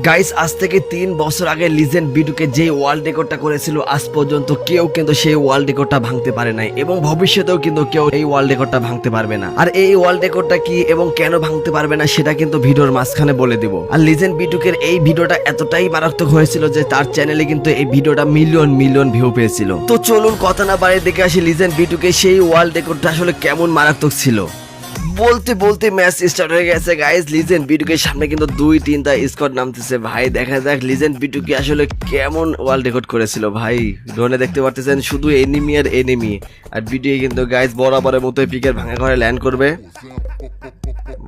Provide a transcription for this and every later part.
Guys আজ থেকে 3 বছর আগে লিজেন্ড বিটুকে যে ওয়ার্ল্ড রেকর্ডটা করেছিল আজ পর্যন্ত কেউ কিন্তু সেই ওয়ার্ল্ড রেকর্ডটা ভাঙতে পারে নাই এবং ভবিষ্যতেও কিন্তু কেউ এই ওয়ার্ল্ড রেকর্ডটা ভাঙতে পারবে না। আর এই ওয়ার্ল্ড রেকর্ডটা কি এবং কেন ভাঙতে পারবে না সেটা কিন্তু ভিডিওর মাঝখানে বলে দিব। আর লিজেন্ড বিটুকের এই ভিডিওটা এতটাই মারাত্মক হয়েছিল যে তার চ্যানেলে কিন্তু এই ভিডিওটা মিলিয়ন মিলিয়ন ভিউ পেয়েছিল। তো চলুন কথা না বাড়িয়ে দেখে আসি লিজেন্ড বিটুকে সেই ওয়ার্ল্ড রেকর্ডটা আসলে কেমন মারাত্মক ছিল। বলতে বলতে ম্যাচ স্টার্ট হয়ে গেছে গাইস। লিজেন্ড বিটুকের সামনে কিন্তু 2-3টা স্কোয়াড নামতেছে ভাই। দেখা যাক লিজেন্ড বিটুকে আসলে কেমন ওয়ার্ল্ড রেকর্ড করেছিল ভাই। ড্রোনে দেখতে পারতেছেন শুধু এনিমি আর এনিমি। আর বিটুকে কিন্তু গাইস বরাবরের মতোই পিকের ভাঙা ঘরে ল্যান্ড করবে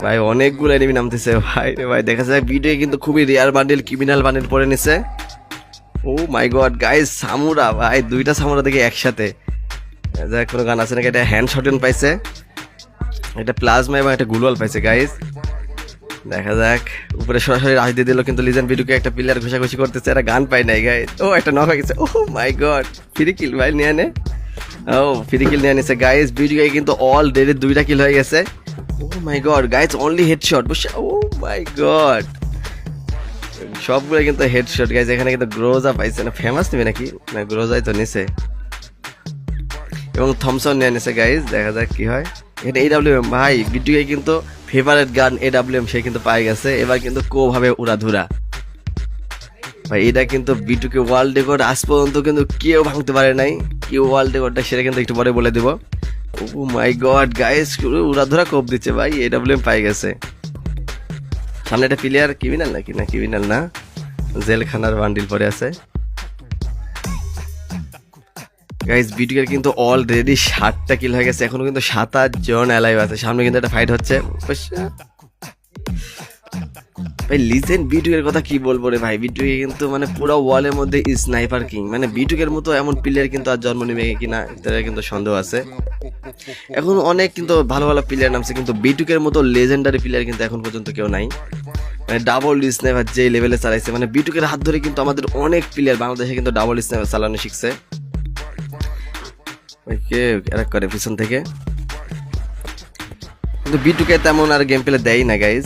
ভাই। অনেকগুলো এনিমি নামতেছে ভাই রে ভাই। দেখা যাক বিটুকে কিন্তু খুবই রেয়ার বান্ডেল ক্রিমিনাল বান্ডেল পরে নিছে। ও মাই গড গাইস, সামুরা ভাই, 2টা সামুরা দেখে একসাথে। যাক কোনো গান আছে নাকি? এটা হ্যান্ড শটগান পাইছে, এটা প্লাজমা এবং একটা গুলওয়াল পাইছে গাইস। দেখা যাক উপরে সরাসরি রাশ দিয়ে দিল, কিন্তু লিজেন্ড বিটুকে একটা প্লেয়ার ঘুষাঘুষি করতেছে। একটা গান পাই নাই গাইস। ও একটা নক হয়ে গেছে। ও মাই গড, ফ্রি কিল ভাই নিয়ে নে। ও ফ্রি কিল নিয়ে নিছে গাইস। বিটুকে কিন্তু অলরেডি 2টা কিল হয়ে গেছে। ও মাই গড গাইস, অনলি হেডশট। ও মাই গড, সবগুলো কিন্তু হেডশট গাইস। এখানে কিন্তু গ্রোজা পাইছে না, ফেমাস নিবে নাকি? না গ্রোজাই তো নিছে এবং থমসন নিয়ে নিছে গাইস। দেখা যাক কি হয়। এটা AWM ভাই, বিটুকে কিন্তু ফেভারিট গান AWM সে কিন্তু পাই গেছে। এবার কিন্তু কোভাবে উড়াধুরা ভাই। এটা কিন্তু বিটুকে ওয়ার্ল্ড রেকর্ড আজ পর্যন্ত কিন্তু কেউ ভাঙতে পারে নাই। কেউ ওয়ার্ল্ড রেকর্ডটা সেটা কিন্তু একটু পরে বলে দিব। ও মাই গড গাইস, উড়াধুরা কোপ দিচ্ছে ভাই। AWM পাই গেছে। সামনে একটা প্লেয়ার ক্রিমিনাল নাকি? না ক্রিমিনাল না, জেলখানার বান্ডিল পরে আছে গাইস। বিটুকের কিন্তু অলরেডি 7টা কিল হয়ে গেছে। এখনো কিন্তু 7 জন অ্যালাইভ আছে। সামনে কিন্তু একটা ফাইট হচ্ছে ভাই। লিজেন্ড বিটুকের কথা কি বলবো রে ভাই। বিটুকে কিন্তু মানে পুরো ওয়ালের মধ্যে স্নাইপার কিং। মানে বিটুকের মতো এমন প্লেয়ার কিন্তু আর জন্ম নেবে কিনা এটা কিন্তু সন্দেহ আছে। এখন অনেক কিন্তু ভালো ভালো প্লেয়ার নামছে, কিন্তু বিটুকের মতো লেজেন্ডারি প্লেয়ার কিন্তু এখন পর্যন্ত কেউ নাই। মানে ডাবল স্নাইপার যে লেভেলে চালাইছে, মানে বিটুকের হাত ধরে কিন্তু আমাদের অনেক প্লেয়ার বাংলাদেশে কিন্তু ডাবল স্নাইপার চালানো শিখছে। কে অ্যাটাক করে পিছন থেকে, কিন্তু বিটুকে তেমন আর গেম প্লে দেয় না গাইজ।